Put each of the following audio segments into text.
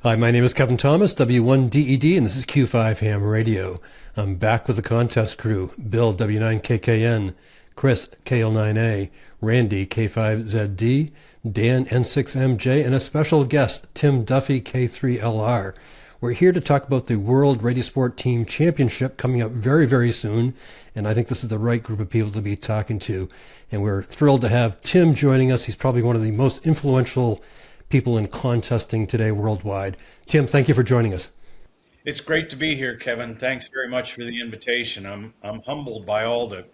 Hi, my name is Kevin Thomas, W1DED, and this is Q5 Ham Radio. I'm back with the contest crew: Bill W9KKN, Chris KL9A, Randy K5ZD, Dan N6MJ, and a special guest, Tim Duffy K3LR. We're here to talk about the World Radiosport Team Championship coming up very, very soon, and I think this is the right group of people to be talking to. And we're thrilled to have Tim joining us. He's probably one of the most influential people in contesting today worldwide. Tim, thank you for joining us. It's great to be here, Kevin. Thanks very much for the invitation. I'm humbled by all the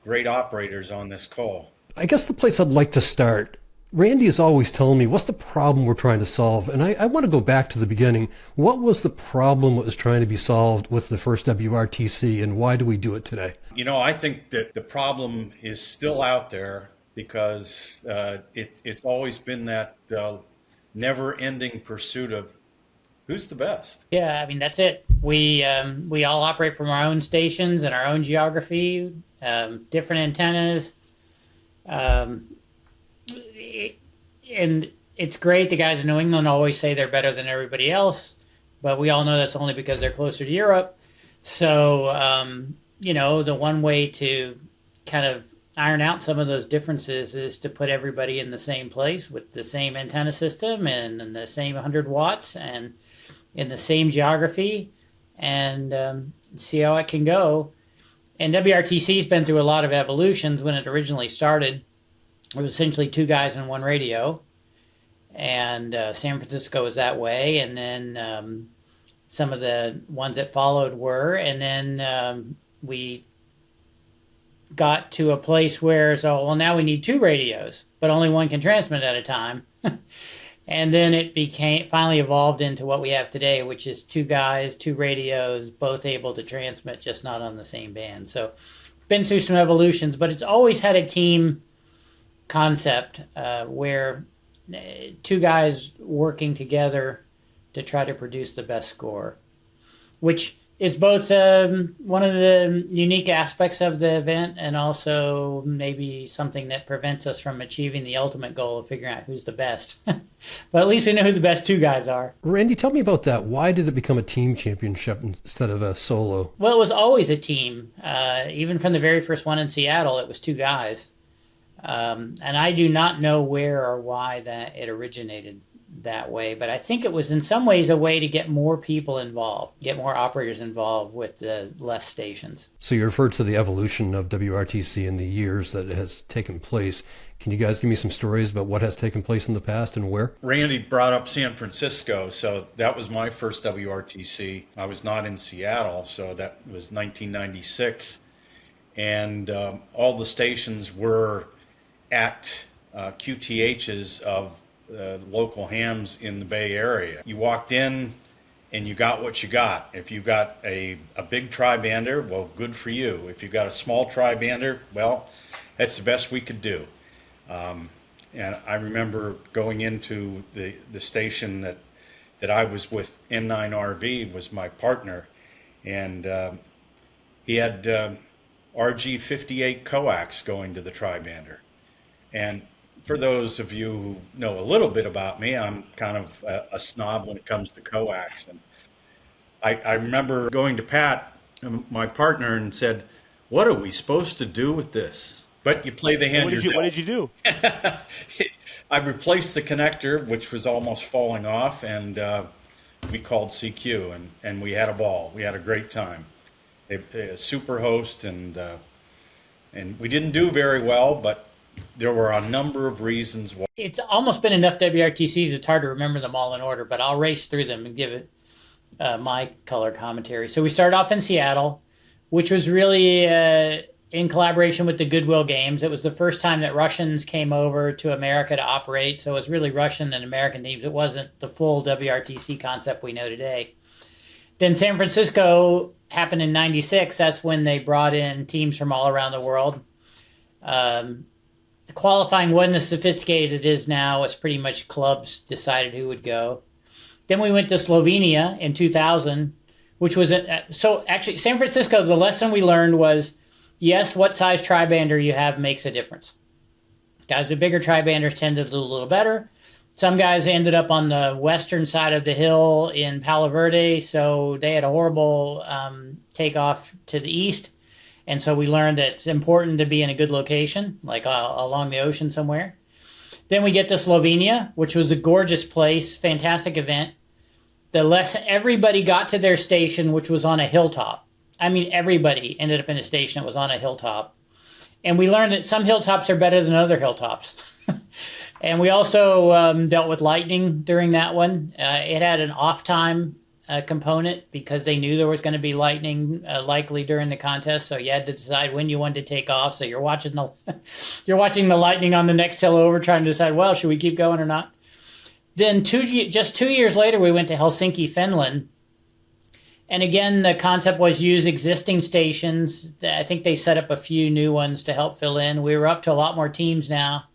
great operators on this call. I guess the place I'd like to start, Randy is always telling me, what's the problem we're trying to solve? And I want to go back to the beginning. What was the problem that was trying to be solved with the first WRTC, and why do we do it today? You know, I think that the problem is still out there because it's always been that never-ending pursuit of who's the best. Yeah, I mean, that's it. We all operate from our own stations and our own geography, different antennas. And it's great. The guys in New England always say they're better than everybody else, but we all know that's only because they're closer to Europe. So, you know, the one way to kind of iron out some of those differences is to put everybody in the same place with the same antenna system and the same 100 watts and in the same geography, and see how it can go. And WRTC's been through a lot of evolutions. When it originally started, it was essentially two guys and one radio, and San Francisco was that way, and then some of the ones that followed were, and then we got to a place where, so, well, now we need two radios, but only one can transmit at a time. And then it finally evolved into what we have today, which is two guys, two radios, both able to transmit, just not on the same band. So been through some evolutions, but it's always had a team concept where two guys working together to try to produce the best score, which is both one of the unique aspects of the event and also maybe something that prevents us from achieving the ultimate goal of figuring out who's the best. But at least we know who the best two guys are. Randy, tell me about that. Why did it become a team championship instead of a solo? Well, it was always a team. Even from the very first one in Seattle, it was two guys. And I do not know where or why that it originated that way, but I think it was in some ways a way to get more people involved, get more operators involved with less stations. So you referred to the evolution of WRTC and the years that it has taken place. Can you guys give me some stories about what has taken place in the past and where? Randy brought up San Francisco, so that was my first WRTC. I was not in Seattle, so that was 1996, and all the stations were at QTHs of local hams in the Bay Area. You walked in and you got what you got. If you got a big tri-bander, well, good for you. If you got a small tri-bander, well, that's the best we could do. And I remember going into the station that I was with, M9RV was my partner, and he had RG58 coax going to the tri-bander. And for those of you who know a little bit about me, I'm kind of a snob when it comes to coax. And I remember going to Pat, my partner, and said, "What are we supposed to do with this?" But you play the hand you're dealt. What did you do? I replaced the connector, which was almost falling off, and we called CQ, and we had a ball. We had a great time. A super host, and we didn't do very well, but there were a number of reasons why. It's almost been enough WRTCs, it's hard to remember them all in order, but I'll race through them and give it my color commentary. So we started off in Seattle, which was really in collaboration with the Goodwill Games. It was the first time that Russians came over to America to operate, so it was really Russian and American teams. It wasn't the full WRTC concept we know today. Then San Francisco happened in 96. That's when they brought in teams from all around the world. Qualifying wasn't as sophisticated as it is now. It's pretty much clubs decided who would go. Then we went to Slovenia in 2000, which was so actually San Francisco. The lesson we learned was, yes, what size tri-bander you have makes a difference. Guys with bigger tri-banders tend to do a little better. Some guys ended up on the western side of the hill in Palo Verde, so they had a horrible takeoff to the east. And so we learned that it's important to be in a good location, like along the ocean somewhere. Then we get to Slovenia, which was a gorgeous place, fantastic event. Everybody got to their station, which was on a hilltop. I mean, everybody ended up in a station that was on a hilltop. And we learned that some hilltops are better than other hilltops. And we also dealt with lightning during that one. It had an off time component because they knew there was going to be lightning likely during the contest. So you had to decide when you wanted to take off. So you're watching the lightning on the next hill over, trying to decide, well, should we keep going or not? Then just 2 years later, we went to Helsinki, Finland. And again, the concept was use existing stations. I think they set up a few new ones to help fill in. We were up to a lot more teams now.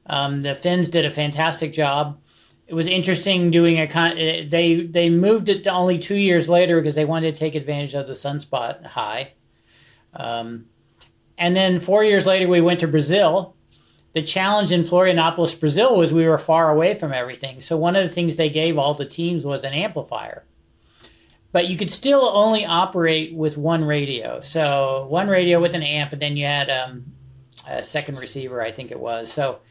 The Finns did a fantastic job. It was interesting doing they moved it to only 2 years later because they wanted to take advantage of the sunspot high. And then 4 years later, we went to Brazil. The challenge in Florianopolis, Brazil, was we were far away from everything. So one of the things they gave all the teams was an amplifier. But you could still only operate with one radio. So one radio with an amp, and then you had a second receiver, I think it was. So,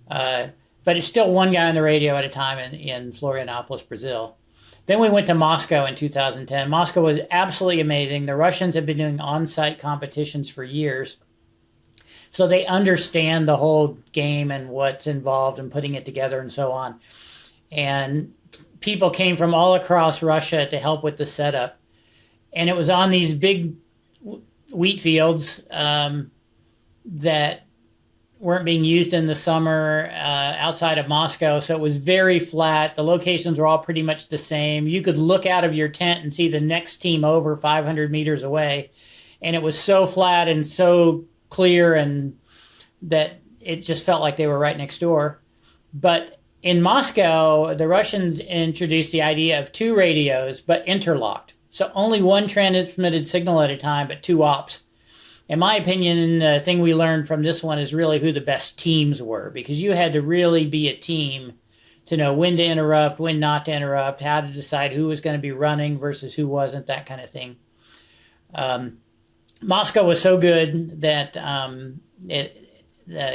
but it's still one guy on the radio at a time in Florianopolis, Brazil. Then we went to Moscow in 2010. Moscow was absolutely amazing. The Russians have been doing on-site competitions for years. So they understand the whole game and what's involved in putting it together and so on. And people came from all across Russia to help with the setup. And it was on these big wheat fields that weren't being used in the summer outside of Moscow. So it was very flat. The locations were all pretty much the same. You could look out of your tent and see the next team over 500 meters away. And it was so flat and so clear, and that it just felt like they were right next door. But in Moscow, the Russians introduced the idea of two radios, but interlocked. So only one transmitted signal at a time, but two ops. In my opinion, the thing we learned from this one is really who the best teams were, because you had to really be a team to know when to interrupt, when not to interrupt, how to decide who was going to be running versus who wasn't, that kind of thing. Moscow was so good that the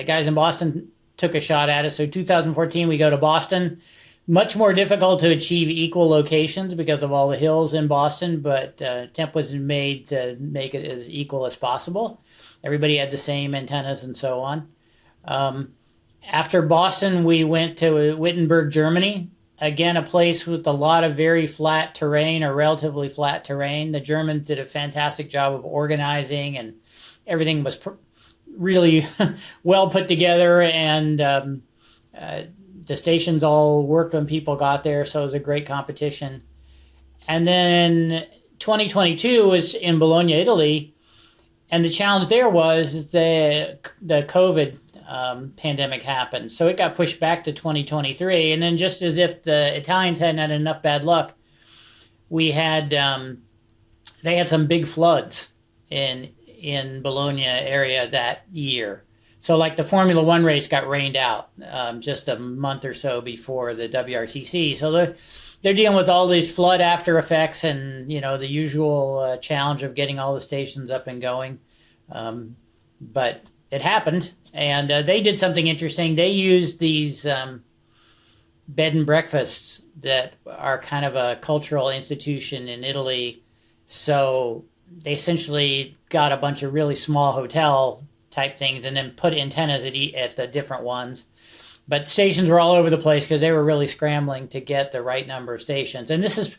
guys in Boston took a shot at it. So 2014, we go to Boston. Much more difficult to achieve equal locations because of all the hills in Boston, but attempt was made to make it as equal as possible. Everybody had the same antennas and so on. After Boston, we went to Wittenberg, Germany. Again, a place with a lot of very flat terrain or relatively flat terrain. The Germans did a fantastic job of organizing, and everything was really well put together, and the stations all worked when people got there, so it was a great competition. And then 2022 was in Bologna, Italy, and the challenge there was the COVID pandemic happened. So it got pushed back to 2023, and then just as if the Italians hadn't had enough bad luck, we had they had some big floods in Bologna area that year. So like the Formula One race got rained out just a month or so before the WRTC. So they're dealing with all these flood after effects and, the usual challenge of getting all the stations up and going. But it happened, and they did something interesting. They used these bed and breakfasts that are kind of a cultural institution in Italy. So they essentially got a bunch of really small hotel type things and then put antennas at the different ones. But stations were all over the place because they were really scrambling to get the right number of stations. And this is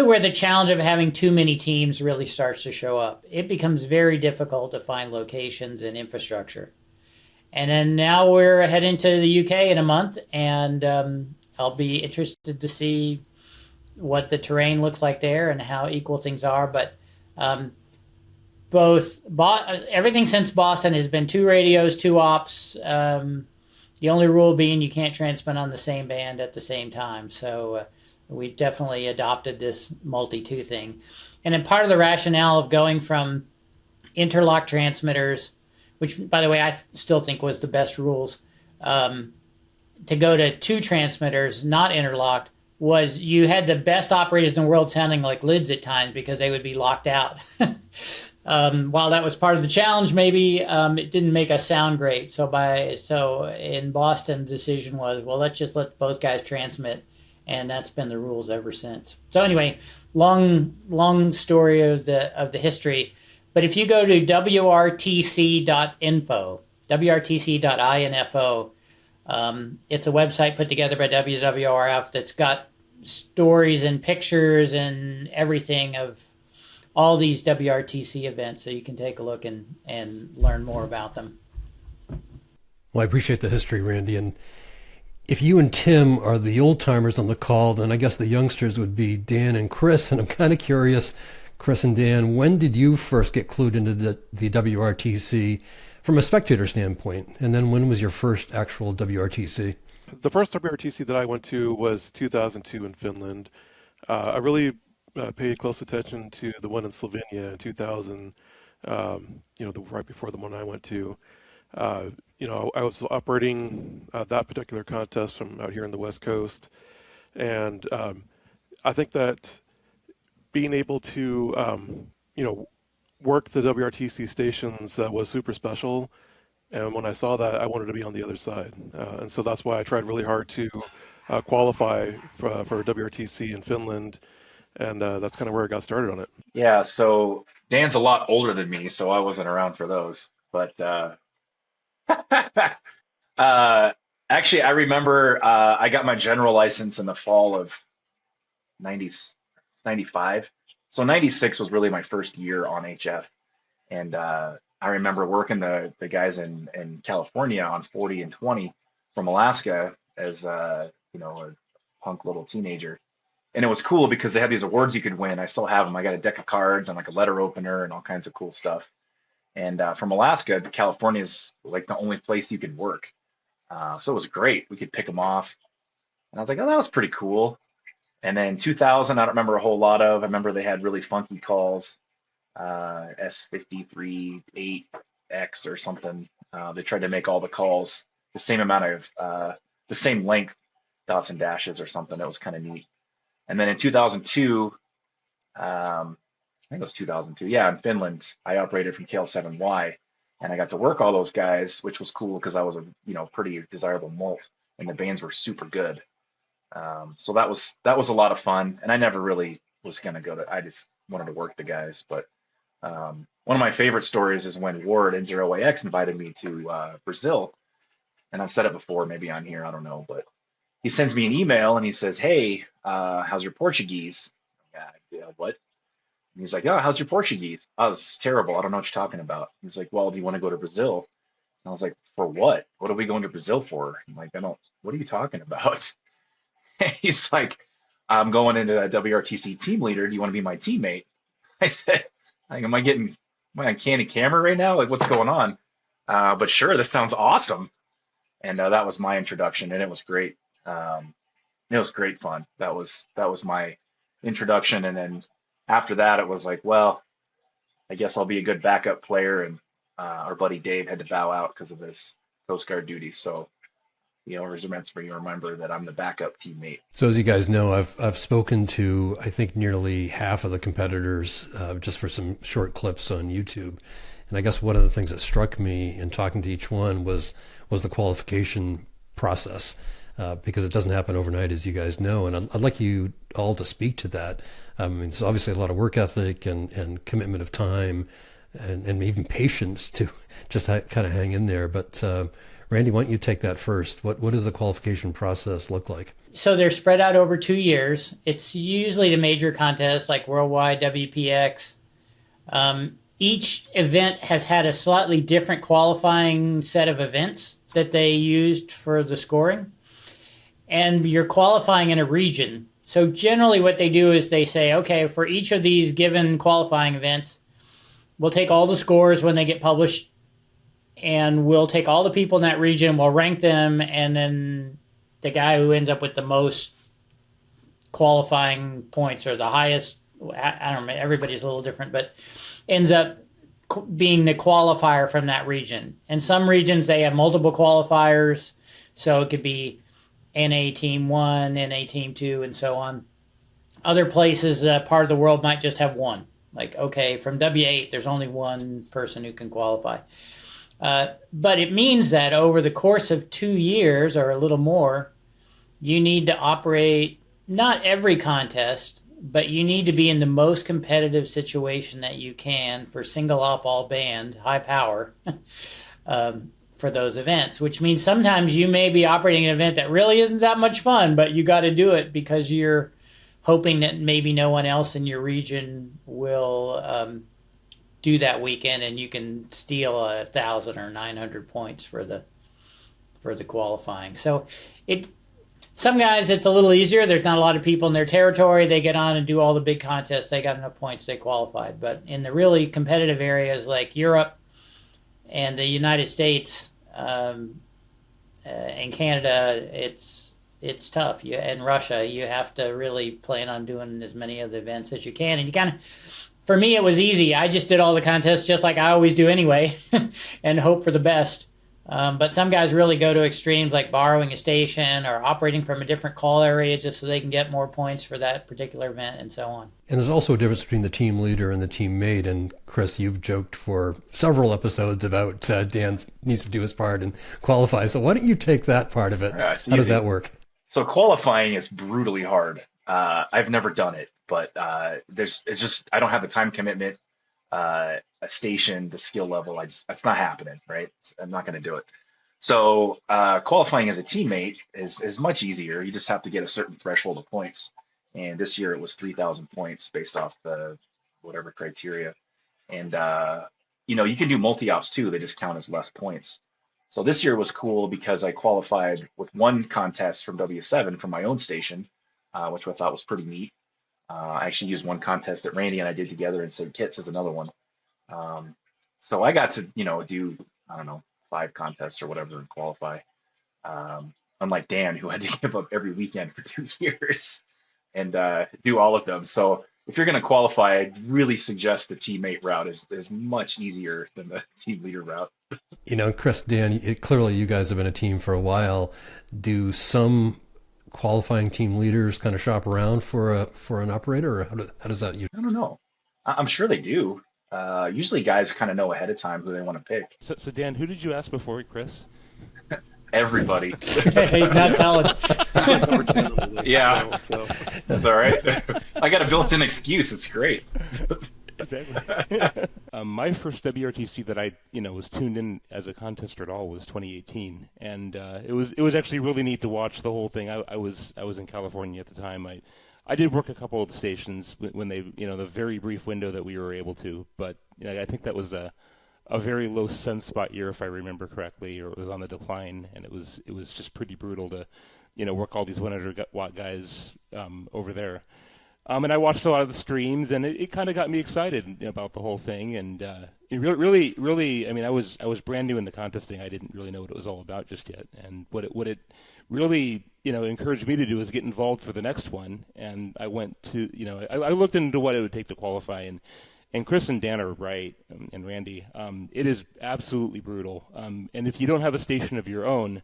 where the challenge of having too many teams really starts to show up. It becomes very difficult to find locations and infrastructure. And then now we're heading to the UK in a month, and I'll be interested to see what the terrain looks like there and how equal things are. But everything since Boston has been two radios, two ops. The only rule being you can't transmit on the same band at the same time. So we definitely adopted this multi-two thing. And then part of the rationale of going from interlock transmitters, which, by the way, I still think was the best rules, to go to 2 transmitters, not interlocked, was you had the best operators in the world sounding like lids at times because they would be locked out. While that was part of the challenge, maybe it didn't make us sound great. So in Boston, the decision was, well, let's just let both guys transmit, and that's been the rules ever since. So anyway, long story of the history. But if you go to WRTC.info, WRTC.info, it's a website put together by WWRF that's got stories and pictures and everything of all these WRTC events, so you can take a look and learn more about them. Well, I appreciate the history, Randy. And if you and Tim are the old timers on the call, then I guess the youngsters would be Dan and Chris. And I'm kind of curious, Chris and Dan, when did you first get clued into the WRTC from a spectator standpoint? And then when was your first actual WRTC? The first WRTC that I went to was 2002 in Finland. I really paid close attention to the one in Slovenia in 2000, right before the one I went to. I was operating that particular contest from out here in the West Coast. And I think that being able to, work the WRTC stations was super special. And when I saw that, I wanted to be on the other side. And so that's why I tried really hard to qualify for WRTC in Finland. And that's kind of where I got started on it. Yeah, so Dan's a lot older than me, so I wasn't around for those. But actually, I remember I got my general license in the fall of 95. So 96 was really my first year on HF. And I remember working the guys in California on 40 and 20 from Alaska as a punk little teenager. And it was cool because they had these awards you could win. I still have them. I got a deck of cards and like a letter opener and all kinds of cool stuff. And from Alaska to California is like the only place you could work. So it was great. We could pick them off. And I was like, oh, that was pretty cool. And then 2000, I don't remember a whole lot of. I remember they had really funky calls, S538X or something. They tried to make all the calls the same amount of, the same length, dots and dashes or something. That was kind of neat. And then in 2002, I think it was 2002. Yeah, in Finland, I operated from KL7Y, and I got to work all those guys, which was cool because I was a pretty desirable molt, and the bands were super good. So that was a lot of fun, and I never really was gonna go to. I just wanted to work the guys. But one of my favorite stories is when Ward N0AX invited me to Brazil, and I've said it before, maybe on here, I don't know, but he sends me an email and he says, "Hey, how's your Portuguese?" Yeah, what? And he's like, "Oh, how's your Portuguese?" Oh, it's terrible. I don't know what you're talking about. He's like, "Well, do you want to go to Brazil?" And I was like, "For what? What are we going to Brazil for?" I'm like, what are you talking about? And he's like, "I'm going into a WRTC team leader. Do you want to be my teammate?" I said, am I on candy camera right now? Like, what's going on? But sure, this sounds awesome. And that was my introduction, and it was great. It was great fun. That was my introduction, and then after that, it was like, well, I guess I'll be a good backup player. And our buddy Dave had to bow out because of his Coast Guard duty. So the owners are meant for you to remember that I'm the backup teammate. So as you guys know, I've spoken to, I think, nearly half of the competitors just for some short clips on YouTube. And I guess one of the things that struck me in talking to each one was the qualification process. Because it doesn't happen overnight, as you guys know. And I'd like you all to speak to that. It's obviously a lot of work ethic and commitment of time and even patience to just kind of hang in there. But Randy, why don't you take that first? What does the qualification process look like? So they're spread out over 2 years. It's usually the major contests like Worldwide, WPX. Each event has had a slightly different qualifying set of events that they used for the scoring. And you're qualifying in a region. So generally what they do is they say, okay, for each of these given qualifying events, we'll take all the scores when they get published, and we'll take all the people in that region, we'll rank them, and then the guy who ends up with the most qualifying points or the highest, I don't know, everybody's a little different, but ends up being the qualifier from that region. In some regions, they have multiple qualifiers, so it could be NA Team 1, NA Team 2, and so on. Other places, part of the world might just have one. Like, okay, from W8, there's only one person who can qualify. But it means that over the course of 2 years or a little more, you need to operate not every contest, but you need to be in the most competitive situation that you can for single op all band, high power, for those events, which means sometimes you may be operating an event that really isn't that much fun, but you got to do it because you're hoping that maybe no one else in your region will do that weekend, and you can steal 1,000 or 900 points for the qualifying. So some guys, it's a little easier. There's not a lot of people in their territory. They get on and do all the big contests. They got enough points, they qualified. But in the really competitive areas like Europe and the United States and Canada, it's tough. And Russia, you have to really plan on doing as many of the events as you can. And you kind of, for me, it was easy. I just did all the contests just like I always do anyway and hope for the best. But some guys really go to extremes like borrowing a station or operating from a different call area just so they can get more points for that particular event and so on. And there's also a difference between the team leader and the teammate. And Chris, you've joked for several episodes about Dan needs to do his part and qualify. So why don't you take that part of it? How does that work? So qualifying is brutally hard. I've never done it, but it's just I don't have the time commitment. A station, the skill level, that's not happening, right? I'm not going to do it. So qualifying as a teammate is much easier. You just have to get a certain threshold of points. And this year it was 3,000 points based off the whatever criteria. And, you can do multi-ops too. They just count as less points. So this year was cool because I qualified with one contest from W7 from my own station, which I thought was pretty neat. I actually used one contest that Randy and I did together and St. Kitts as another one. So I got to, do, 5 contests or whatever and qualify. Unlike Dan, who had to give up every weekend for 2 years and do all of them. So if you're going to qualify, I'd really suggest the teammate route is much easier than the team leader route. Chris, Dan, clearly you guys have been a team for a while. Do some qualifying team leaders kind of shop around for an operator, or how does that usually? I don't know. I'm sure they do. Usually guys kind of know ahead of time who they want to pick. So Dan, who did you ask before, Chris? Everybody. He's not telling. Number 10 on the list. Yeah. So. That's all right. I got a built-in excuse. It's great. Exactly. My first WRTC that I was tuned in as a contester at all was 2018, and it was actually really neat to watch the whole thing. I was in California at the time. I did work a couple of the stations when they the very brief window that we were able to, but I think that was a very low sunspot year if I remember correctly, or it was on the decline, and it was just pretty brutal to work all these 100-watt guys over there. And I watched a lot of the streams, and it kind of got me excited about the whole thing. And it really, I was brand new into contesting. I didn't really know what it was all about just yet. And what it really, encouraged me to do is get involved for the next one. And I went to, I looked into what it would take to qualify. And Chris and Dan are right, and Randy. It is absolutely brutal. And if you don't have a station of your own,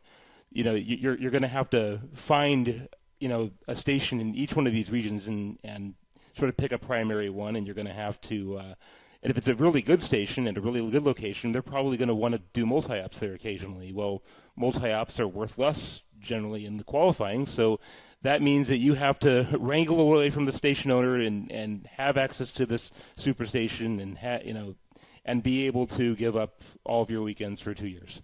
you're going to have to find a station in each one of these regions and sort of pick a primary one, and you're going to have to, and if it's a really good station and a really good location, they're probably going to want to do multi-ops there occasionally. Well, multi-ops are worth less generally in the qualifying, so that means that you have to wrangle away from the station owner and have access to this super station and be able to give up all of your weekends for 2 years.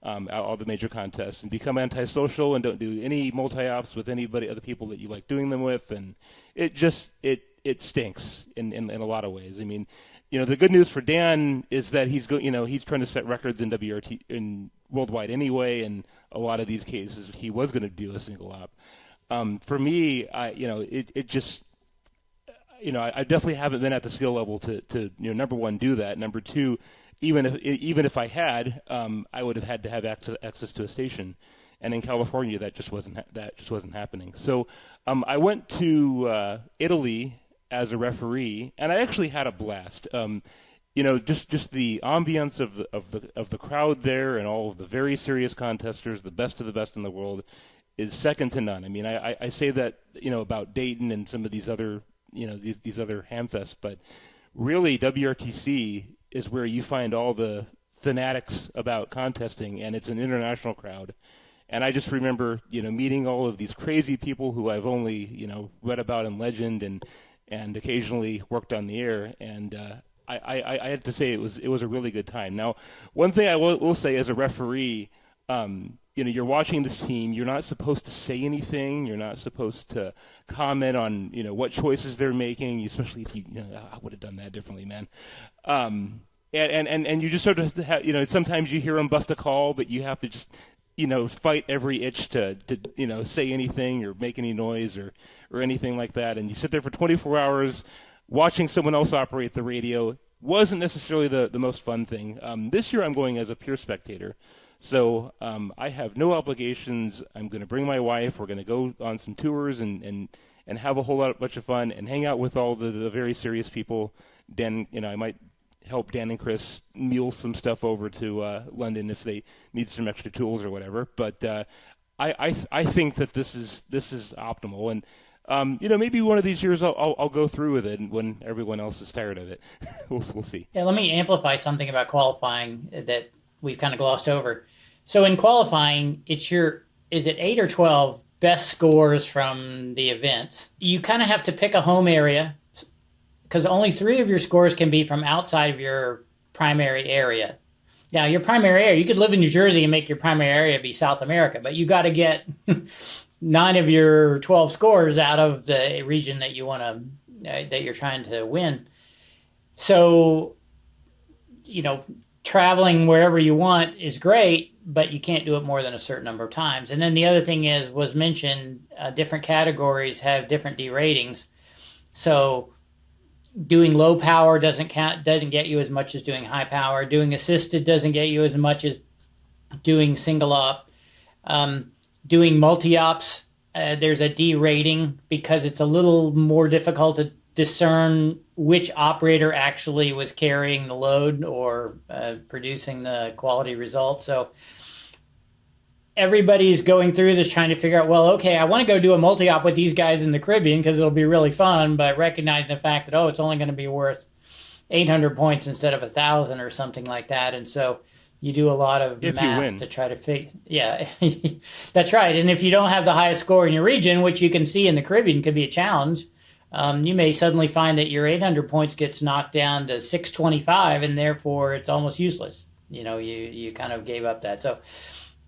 All the major contests, and become antisocial and don't do any multi-ops with other people that you like doing them with, and it stinks in a lot of ways. I mean, the good news for Dan is that he's trying to set records in WRT in worldwide anyway, and a lot of these cases he was going to do a single op. For me, I definitely haven't been at the skill level to number one, do that. Number two, even if I had, I would have had to have access to a station, and in California that just wasn't happening. So I went to Italy as a referee, and I actually had a blast. Just the ambiance of the crowd there, and all of the very serious contesters, the best of the best in the world. is second to none. I mean, I say that, about Dayton and some of these other, these other hamfests, but really WRTC is where you find all the fanatics about contesting, and it's an international crowd. And I just remember, meeting all of these crazy people who I've only, read about in legend and occasionally worked on the air. And I had to say it was a really good time. Now, one thing I will say as a referee, you're watching this team. You're not supposed to say anything. You're not supposed to comment on, what choices they're making, especially if I would have done that differently, man. And you just sort of have, sometimes you hear them bust a call, but you have to just, fight every itch to say anything or make any noise or anything like that. And you sit there for 24 hours watching someone else operate the radio. Wasn't necessarily the most fun thing. This year I'm going as a pure spectator. So I have no obligations. I'm going to bring my wife. We're going to go on some tours and have a bunch of fun and hang out with all the very serious people. Dan, I might help Dan and Chris mule some stuff over to London if they need some extra tools or whatever. But I think that this is optimal. And maybe one of these years I'll go through with it when everyone else is tired of it. we'll see. Yeah, let me amplify something about qualifying that we've kind of glossed over. So in qualifying, is it 8 or 12 best scores from the events? You kind of have to pick a home area because only 3 of your scores can be from outside of your primary area. Now, your primary area, you could live in New Jersey and make your primary area be South America, but you got to get 9 of your 12 scores out of the region that you want to, that you're trying to win. So, traveling wherever you want is great, but you can't do it more than a certain number of times. And then the other thing was mentioned, different categories have different D ratings. So doing low power doesn't get you as much as doing high power. Doing assisted doesn't get you as much as doing single op. Doing multi-ops, there's a D rating because it's a little more difficult to discern which operator actually was carrying the load or producing the quality results. So everybody's going through this trying to figure out, well, okay, I want to go do a multi-op with these guys in the Caribbean because it'll be really fun, but recognizing the fact that, it's only going to be worth 800 points instead of 1,000 or something like that. And so you do a lot of math to try to figure. Yeah, that's right. And if you don't have the highest score in your region, which you can see in the Caribbean could be a challenge, you may suddenly find that your 800 points gets knocked down to 625, and therefore it's almost useless. You kind of gave up that. So,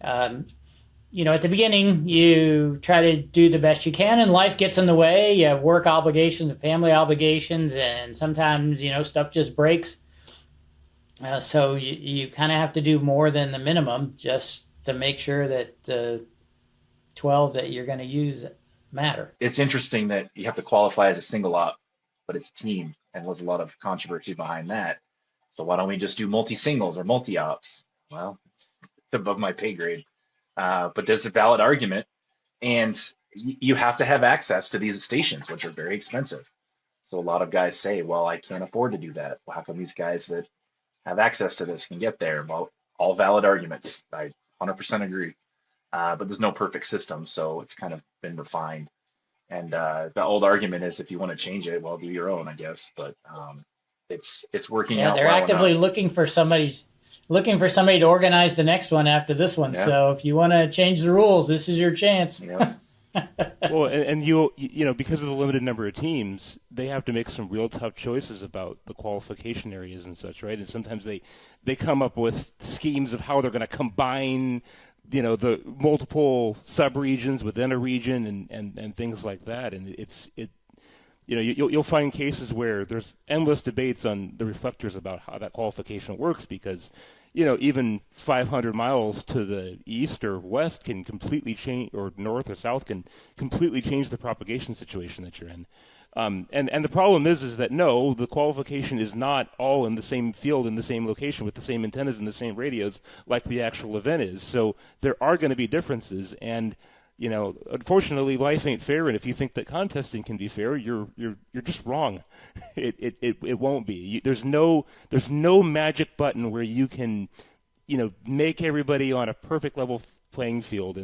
at the beginning, you try to do the best you can, and life gets in the way. You have work obligations and family obligations, and sometimes, stuff just breaks. So you kind of have to do more than the minimum just to make sure that the 12 that you're going to use matter. It's interesting that you have to qualify as a single op, but it's team, and there's a lot of controversy behind that. So why don't we just do multi-singles or multi-ops? Well, it's above my pay grade. But there's a valid argument, and you have to have access to these stations, which are very expensive. So a lot of guys say, well, I can't afford to do that. Well, how come these guys that have access to this can get there? Well, all valid arguments. I 100% agree. But there's no perfect system, so it's kind of been refined. And the old argument is if you want to change it, well, do your own, I guess. But it's working out. Yeah, they're actively looking for somebody to organize the next one after this one. Yeah. So if you want to change the rules, this is your chance. Yeah. Well, and you because of the limited number of teams, they have to make some real tough choices about the qualification areas and such, right? And sometimes they come up with schemes of how they're going to combine, the multiple sub-regions within a region and things like that. And you'll find cases where there's endless debates on the reflectors about how that qualification works because, even 500 miles to the east or west can completely change, or north or south can completely change the propagation situation that you're in. And the problem is that no, the qualification is not all in the same field, in the same location, with the same antennas and the same radios like the actual event is. So there are going to be differences, and unfortunately, life ain't fair. And if you think that contesting can be fair, you're just wrong. It won't be. There's no magic button where you can, make everybody on a perfect level playing field.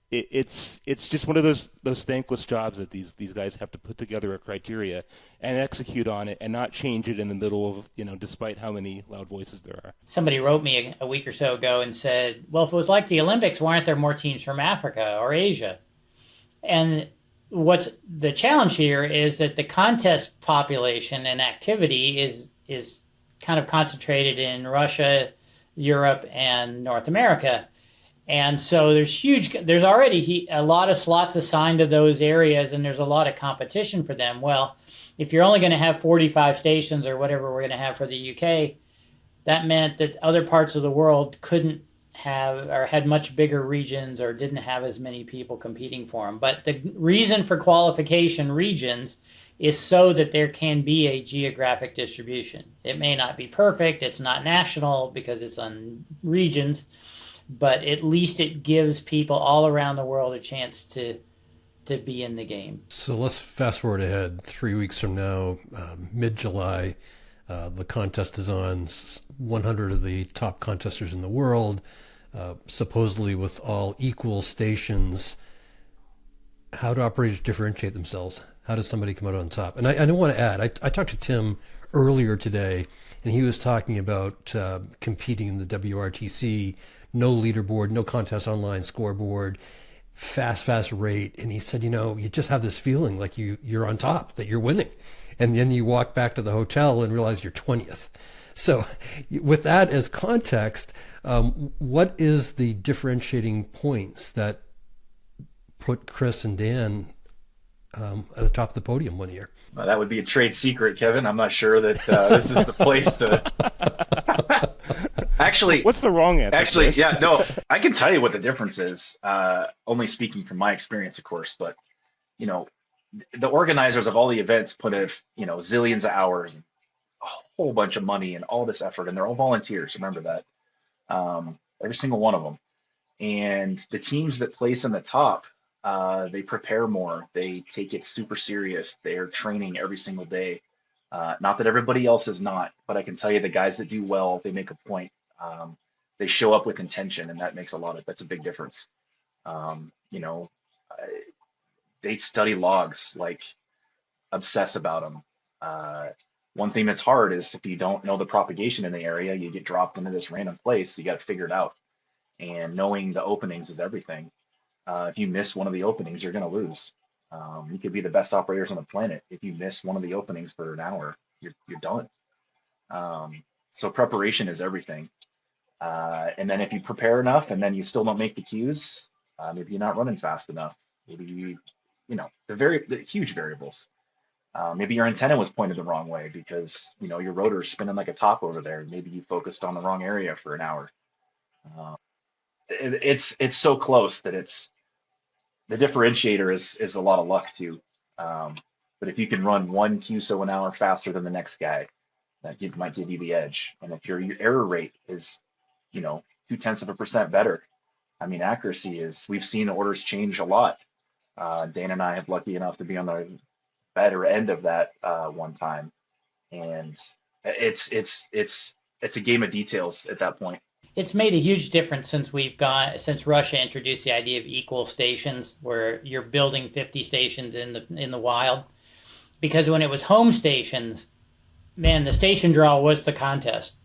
it's just one of those thankless jobs that these guys have to put together a criteria and execute on it and not change it in the middle of, despite how many loud voices there are. Somebody wrote me a week or so ago and said, well, if it was like the Olympics, why aren't there more teams from Africa or Asia? And what's the challenge here is that the contest population and activity is kind of concentrated in Russia, Europe, and North America. And so there's already a lot of slots assigned to those areas, and there's a lot of competition for them. Well, if you're only going to have 45 stations or whatever we're going to have for the UK, that meant that other parts of the world couldn't have or had much bigger regions or didn't have as many people competing for them. But the reason for qualification regions is so that there can be a geographic distribution. It may not be perfect. It's not national because it's on regions, but at least it gives people all around the world a chance to be in the game. So let's fast forward ahead 3 weeks from now, mid-July. The contest is on. 100 of the top contesters in the world, supposedly with all equal stations. How do operators differentiate themselves? How does somebody come out on top? And I don't want to add, I talked to Tim earlier today, and he was talking about competing in the WRTC, no leaderboard, no contest online scoreboard, fast rate. And he said, you just have this feeling like you're on top, that you're winning. And then you walk back to the hotel and realize you're 20th. So with that as context, what is the differentiating points that put Chris and Dan at the top of the podium one year? Well, that would be a trade secret, Kevin. I'm not sure that this is the place to... Actually, what's the wrong answer? Actually, Chris? yeah, no, I can tell you what the difference is, only speaking from my experience, of course, but, the organizers of all the events put in, zillions of hours, and a whole bunch of money and all this effort, and they're all volunteers. Remember that, every single one of them. And the teams that place in the top, they prepare more. They take it super serious. They're training every single day. Not that everybody else is not, but I can tell you the guys that do well, they make a point. They show up with intention, and that's a big difference. They study logs, like obsess about them. One thing that's hard is if you don't know the propagation in the area, you get dropped into this random place. You got to figure it out. And knowing the openings is everything. If you miss one of the openings, you're going to lose. You could be the best operators on the planet. If you miss one of the openings for an hour, you're done. So preparation is everything. And then if you prepare enough and then you still don't make the cues, maybe you're not running fast enough. Maybe the huge variables. Maybe your antenna was pointed the wrong way because your rotor's spinning like a top over there. Maybe you focused on the wrong area for an hour. It's so close that the differentiator is a lot of luck too. But if you can run 1 QSO an hour faster than the next guy, that might give you the edge. And if your error rate is 0.2% better, accuracy we've seen orders change a lot. Dan and I have lucky enough to be on the better end of that one time, and it's a game of details at that point. It's made a huge difference since Russia introduced the idea of equal stations, where you're building 50 stations in the wild. Because when it was home stations, man, the station draw was the contest.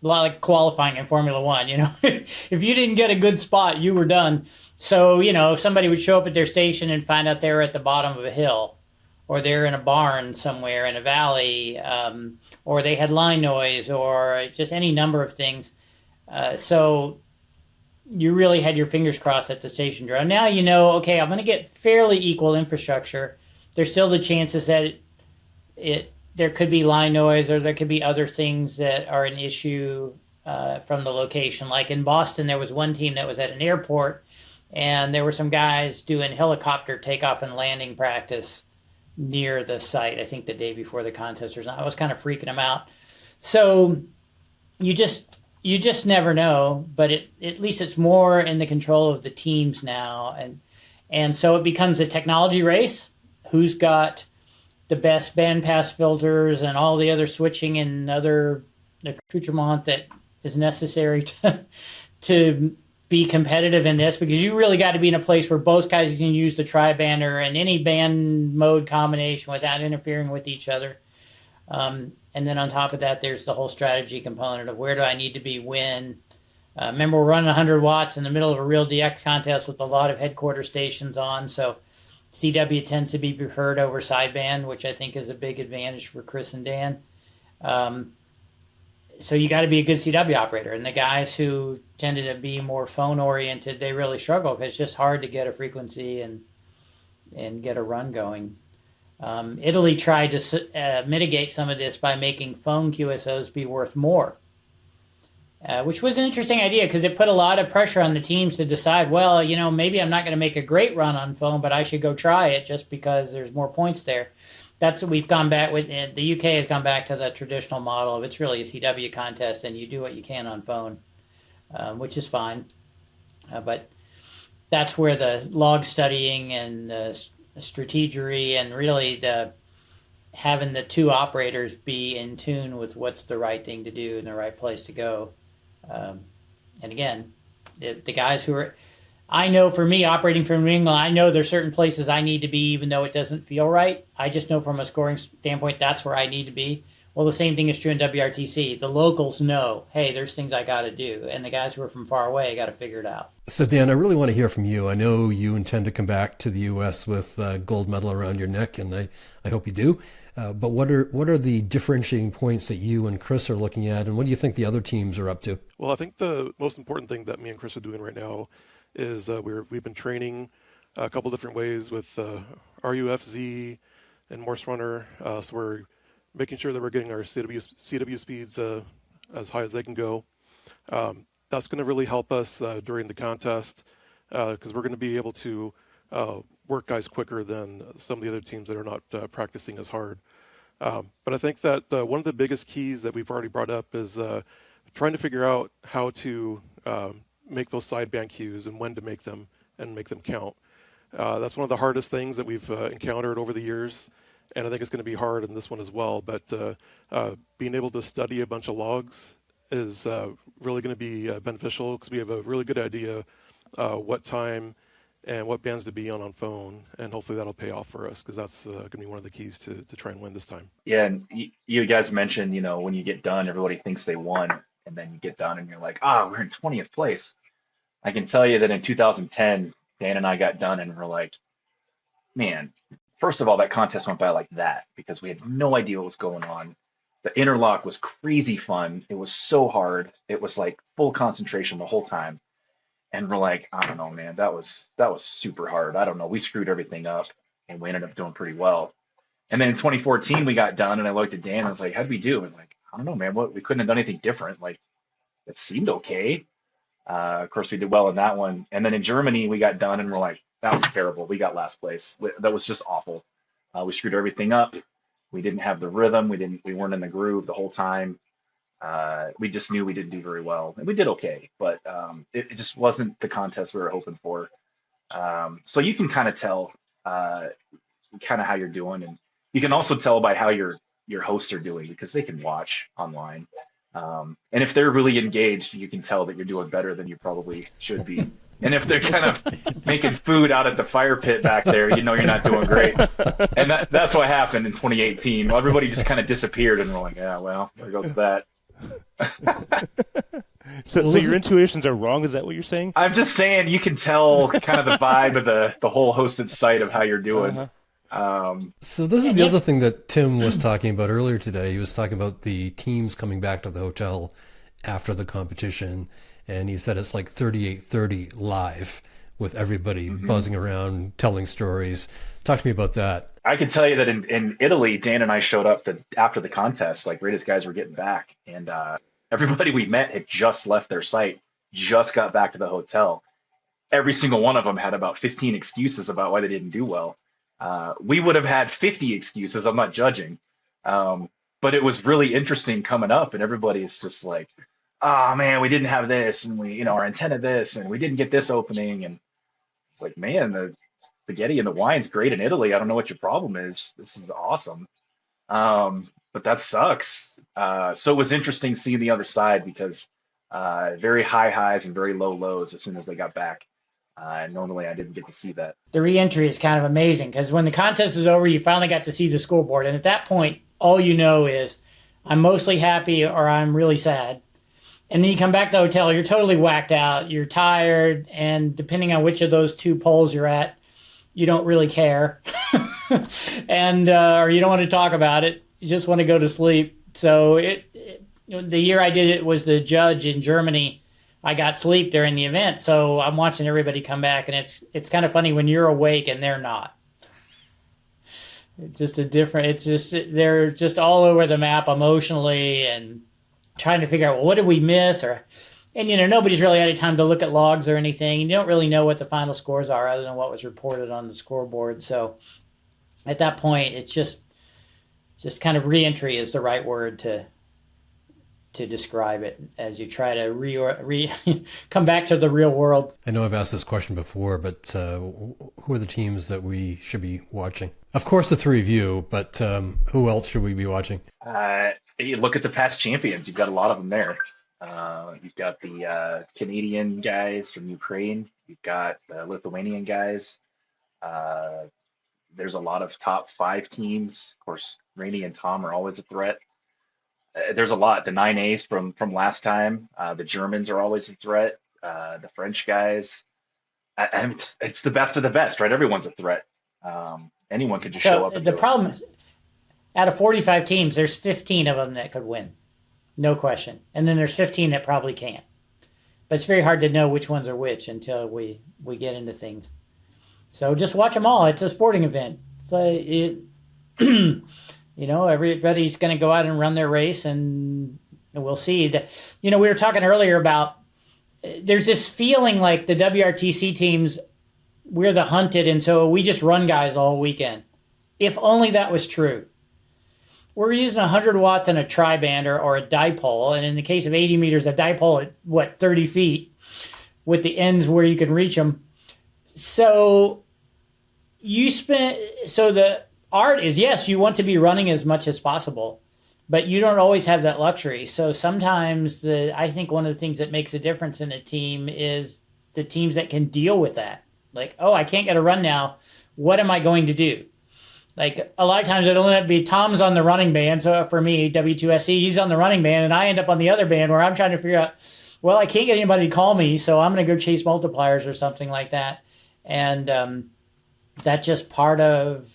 A lot like qualifying in Formula One, if you didn't get a good spot, you were done. So, if somebody would show up at their station and find out they were at the bottom of a hill, or they're in a barn somewhere in a valley, or they had line noise, or just any number of things. So you really had your fingers crossed at the station draw. Now okay, I'm going to get fairly equal infrastructure. There's still the chances that there could be line noise, or there could be other things that are an issue from the location. Like in Boston, there was one team that was at an airport, and there were some guys doing helicopter takeoff and landing practice near the site, I think the day before the contest or something. I was kind of freaking them out. So you just never know, but at least it's more in the control of the teams now. And so it becomes a technology race. Who's got the best bandpass filters and all the other switching and other accoutrement that is necessary to be competitive in this, because you really got to be in a place where both guys can use the tri-band or in any band mode combination without interfering with each other. And then on top of that, there's the whole strategy component of where do I need to be when. Remember, we're running 100 watts in the middle of a real DX contest with a lot of headquarter stations on, so CW tends to be preferred over sideband, which I think is a big advantage for Chris and Dan. So you got to be a good CW operator, and the guys who tended to be more phone oriented, they really struggle because it's just hard to get a frequency and get a run going. Italy tried to mitigate some of this by making phone QSOs be worth more, which was an interesting idea because it put a lot of pressure on the teams to decide, well, maybe I'm not going to make a great run on phone, but I should go try it just because there's more points there. That's what we've gone back with. The UK has gone back to the traditional model of it's really a CW contest and you do what you can on phone, which is fine. But that's where the log studying and the strategery and really having the two operators be in tune with what's the right thing to do and the right place to go. And again, the guys who are, I know for me operating from New England, I know there's certain places I need to be even though it doesn't feel right. I just know from a scoring standpoint, that's where I need to be. Well, the same thing is true in WRTC. The locals know, hey, there's things I got to do. And the guys who are from far away got to figure it out. So, Dan, I really want to hear from you. I know you intend to come back to the U.S. with a gold medal around your neck, and I hope you do. But what are the differentiating points that you and Chris are looking at, and what do you think the other teams are up to? Well, I think the most important thing that me and Chris are doing right now is we've been training a couple different ways with RUFZ and Morse Runner. So we're making sure that we're getting our CW speeds as high as they can go. That's going to really help us during the contest because we're going to be able to work guys quicker than some of the other teams that are not practicing as hard. But I think that one of the biggest keys that we've already brought up is trying to figure out how to make those sideband cues and when to make them and make them count. That's one of the hardest things that we've encountered over the years, and I think it's going to be hard in this one as well. But being able to study a bunch of logs is really going to be beneficial because we have a really good idea what time and what bands to be on phone, and hopefully that'll pay off for us because that's going to be one of the keys to try and win this time. Yeah, and you guys mentioned, when you get done, everybody thinks they won, and then you get done and you're like, we're in 20th place. I can tell you that in 2010, Dan and I got done and we're like, man, first of all, that contest went by like that because we had no idea what was going on. The interlock was crazy fun. It was so hard. It was like full concentration the whole time. And we're like, I don't know, man, that was super hard. I don't know. We screwed everything up and we ended up doing pretty well. And then in 2014, we got done and I looked at Dan and I was like, how'd we do? I was like, I don't know, man. We couldn't have done anything different. Like, it seemed okay. Of course, we did well in that one. And then in Germany, we got done and we're like, that was terrible. We got last place. That was just awful. We screwed everything up. We didn't have the rhythm. We weren't in the groove the whole time. We just knew we didn't do very well. And we did okay, but it just wasn't the contest we were hoping for. So you can kind of tell kind of how you're doing. And you can also tell by how your hosts are doing because they can watch online. And if they're really engaged, you can tell that you're doing better than you probably should be. And if they're kind of making food out at the fire pit back there, you're not doing great. And that's what happened in 2018. Well, everybody just kind of disappeared, and we're like, yeah, well, there goes that. So your intuitions are wrong? Is that what you're saying? I'm just saying you can tell kind of the vibe of the whole hosted site of how you're doing. Uh-huh. So this is the other thing that Tim was talking about earlier today. He was talking about the teams coming back to the hotel after the competition, and he said it's like 38:30 live with everybody buzzing around, telling stories. Talk to me about that. I can tell you that in Italy, Dan and I showed up after the contest, like right as guys were getting back, and everybody we met had just left their site, just got back to the hotel. Every single one of them had about 15 excuses about why they didn't do well. We would have had 50 excuses. I'm not judging. But it was really interesting coming up, and everybody's just like, oh man, we didn't have this, and we, our antenna this, and we didn't get this opening. And it's like, man, the spaghetti and the wine's great in Italy. I don't know what your problem is. This is awesome. But that sucks. So it was interesting seeing the other side because very high highs and very low lows as soon as they got back. Normally I didn't get to see that. The re-entry is kind of amazing because when the contest is over, you finally got to see the scoreboard. And at that point, all you know is I'm mostly happy or I'm really sad. And then you come back to the hotel, you're totally whacked out, you're tired, and depending on which of those two poles you're at, you don't really care. And or you don't want to talk about it. You just want to go to sleep. So the year I did it was the judge in Germany. I got sleep during the event, so I'm watching everybody come back, and it's kind of funny when you're awake and they're not. It's just they're just all over the map emotionally and trying to figure out, well, what did we miss? And nobody's really had time to look at logs or anything. You don't really know what the final scores are other than what was reported on the scoreboard. So at that point, it's just kind of re-entry is the right word to describe it as you try to come back to the real world. I know I've asked this question before, but who are the teams that we should be watching? Of course, the three of you, but who else should we be watching? You look at the past champions. You've got a lot of them there. You've got the Canadian guys from Ukraine. You've got the Lithuanian guys. There's a lot of top 5 teams. Of course, Randy and Tom are always a threat. There's a lot. The 9As from last time. The Germans are always a threat. The French guys. And it's the best of the best, right? Everyone's a threat. Anyone could just show up. The problem is, out of 45 teams, there's 15 of them that could win. No question. And then there's 15 that probably can't. But it's very hard to know which ones are which until we get into things. So just watch them all. It's a sporting event. So everybody's going to go out and run their race, and we'll see. We were talking earlier about there's this feeling like the WRTC teams, we're the hunted, and so we just run guys all weekend. If only that was true. We're using 100 watts on a tri-band or a dipole, and in the case of 80 meters, a dipole at 30 feet with the ends where you can reach them. So the art is, yes, you want to be running as much as possible, but you don't always have that luxury. So sometimes I think one of the things that makes a difference in a team is the teams that can deal with that. Like, oh, I can't get a run now. What am I going to do? Like a lot of times it'll end up be Tom's on the running band. So for me, W2SC, he's on the running band, and I end up on the other band where I'm trying to figure out, well, I can't get anybody to call me, so I'm going to go chase multipliers or something like that. And that's just part of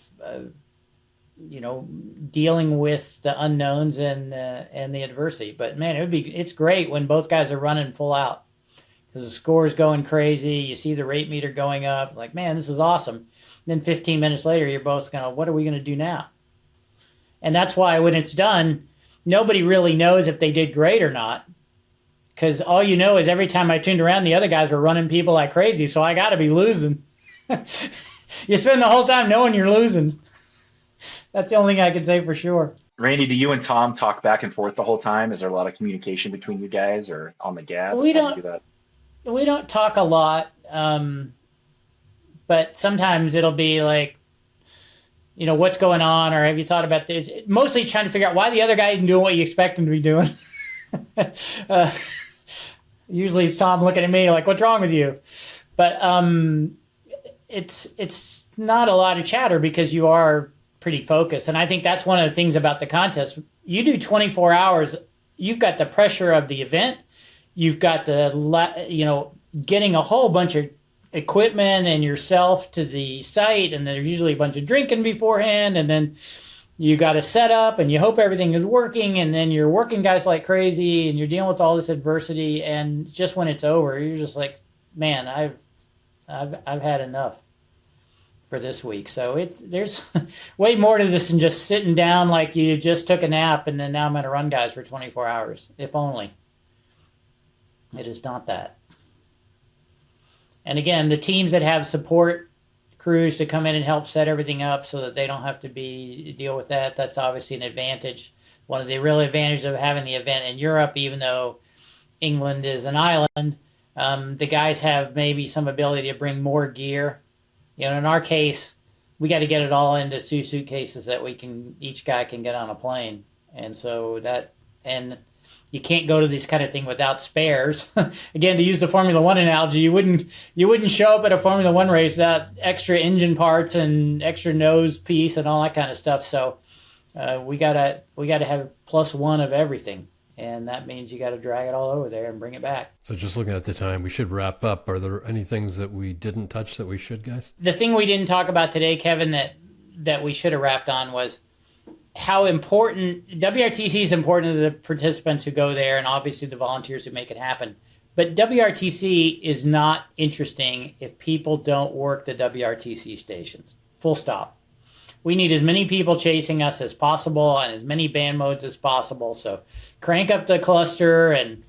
dealing with the unknowns and the adversity. But man, it's great when both guys are running full out because the score's going crazy. You see the rate meter going up. Like, man, this is awesome. Then 15 minutes later, you're both going, what are we going to do now? And that's why when it's done, nobody really knows if they did great or not. Because all you know is every time I tuned around, the other guys were running people like crazy. So I got to be losing. You spend the whole time knowing you're losing. That's the only thing I can say for sure. Randy, do you and Tom talk back and forth the whole time? Is there a lot of communication between you guys or on the gab? We don't talk a lot. But sometimes it'll be like, what's going on, or have you thought about this? Mostly trying to figure out why the other guy isn't doing what you expect him to be doing. Usually it's Tom looking at me like, what's wrong with you? But it's not a lot of chatter because you are pretty focused. And I think that's one of the things about the contest. You do 24 hours, you've got the pressure of the event. You've got getting a whole bunch of equipment and yourself to the site, and there's usually a bunch of drinking beforehand, and then you got to set up and you hope everything is working, and then you're working guys like crazy and you're dealing with all this adversity, and just when it's over you're just like, man, I've had enough for this week. So there's way more to this than just sitting down like you just took a nap and then now I'm going to run guys for 24 hours. If only. It is not that. And again, the teams that have support crews to come in and help set everything up so that they don't have to deal with that, that's obviously an advantage. One of the real advantages of having the event in Europe, even though England is an island, the guys have maybe some ability to bring more gear. In our case, we got to get it all into 2 suitcases that each guy can get on a plane. And so you can't go to this kind of thing without spares. Again, to use the Formula One analogy, you wouldn't show up at a Formula One race without extra engine parts and extra nose piece and all that kind of stuff. So we gotta have +1 of everything, and that means you got to drag it all over there and bring it back. So just looking at the time, we should wrap up. Are there any things that we didn't touch that we should, guys? The thing we didn't talk about today, Kevin, that we should have wrapped on was how important WRTC is important to the participants who go there, and obviously the volunteers who make it happen. But WRTC is not interesting if people don't work the WRTC stations. Full stop. We need as many people chasing us as possible and as many band modes as possible. So crank up the cluster and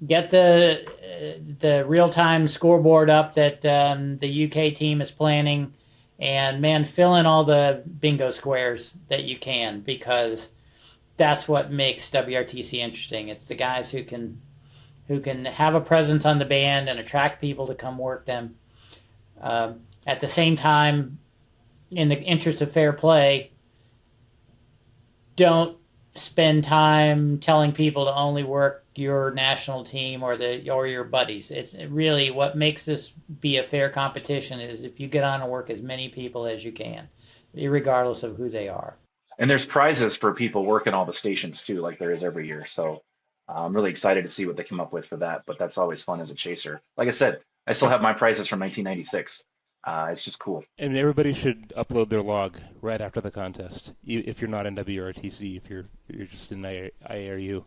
get the real-time scoreboard up that the UK team is planning. And man, fill in all the bingo squares that you can, because that's what makes WRTC interesting. It's the guys who can have a presence on the band and attract people to come work them. At the same time, in the interest of fair play, don't spend time telling people to only work your national team or your buddies. It's really what makes this be a fair competition is if you get on and work as many people as you can, regardless of who they are. And there's prizes for people working all the stations too, like there is every year. So I'm really excited to see what they come up with for that. But that's always fun as a chaser. Like I said, I still have my prizes from 1996. It's just cool. And everybody should upload their log right after the contest. If you're not in WRTC, if you're just in IRU.